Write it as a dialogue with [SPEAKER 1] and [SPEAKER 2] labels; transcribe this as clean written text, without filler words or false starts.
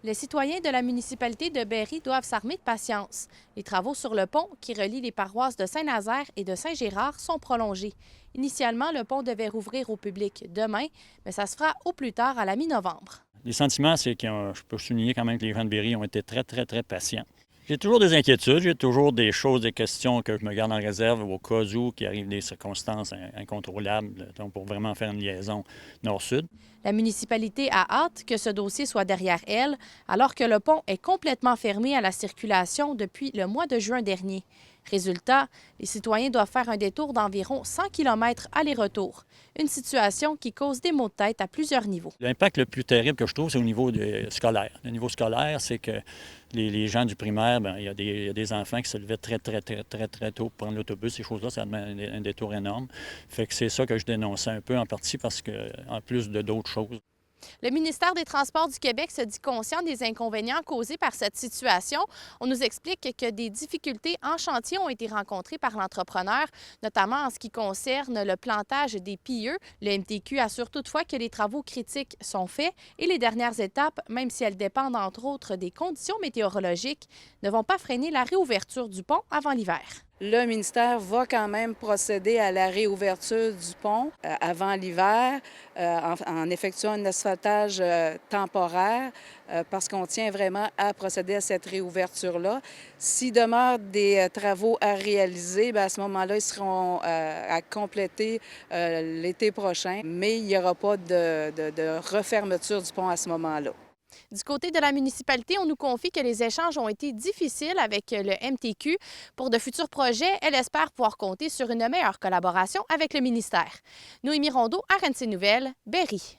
[SPEAKER 1] Les citoyens de la municipalité de Berry doivent s'armer de patience. Les travaux sur le pont qui relie les paroisses de Saint-Nazaire et de Saint-Gérard sont prolongés. Initialement, le pont devait rouvrir au public demain, mais ça se fera au plus tard à la mi-novembre.
[SPEAKER 2] Les sentiments, c'est que je peux souligner quand même que les gens de Berry ont été très patients. J'ai toujours des inquiétudes, j'ai toujours des choses, des questions que je me garde en réserve au cas où qu'il arrive des circonstances incontrôlables, donc pour vraiment faire une liaison nord-sud.
[SPEAKER 1] La municipalité a hâte que ce dossier soit derrière elle, alors que le pont est complètement fermé à la circulation depuis le mois de juin dernier. Résultat, les citoyens doivent faire un détour d'environ 100 km aller-retour, une situation qui cause des maux de tête à plusieurs niveaux.
[SPEAKER 2] L'impact le plus terrible que je trouve, c'est au niveau scolaire. Le niveau scolaire, c'est que les gens du primaire, bien, il y a des enfants qui se levaient très tôt pour prendre l'autobus. Ces choses-là, ça demande un détour énorme. Fait que c'est ça que je dénonçais un peu en partie parce que, en plus de d'autres choses.
[SPEAKER 1] Le ministère des Transports du Québec se dit conscient des inconvénients causés par cette situation. On nous explique que des difficultés en chantier ont été rencontrées par l'entrepreneur, notamment en ce qui concerne le plantage des pilleux. Le MTQ assure toutefois que les travaux critiques sont faits et les dernières étapes, même si elles dépendent entre autres des conditions météorologiques, ne vont pas freiner la réouverture du pont avant l'hiver.
[SPEAKER 3] Le ministère va quand même procéder à la réouverture du pont avant l'hiver en effectuant un asphaltage temporaire parce qu'on tient vraiment à procéder à cette réouverture-là. S'il demeure des travaux à réaliser, bien, à ce moment-là, ils seront à compléter l'été prochain, mais il n'y aura pas de refermeture du pont à ce moment-là.
[SPEAKER 1] Du côté de la municipalité, on nous confie que les échanges ont été difficiles avec le MTQ. Pour de futurs projets, elle espère pouvoir compter sur une meilleure collaboration avec le ministère. Noémie Rondeau, RNC Nouvelles, Berry.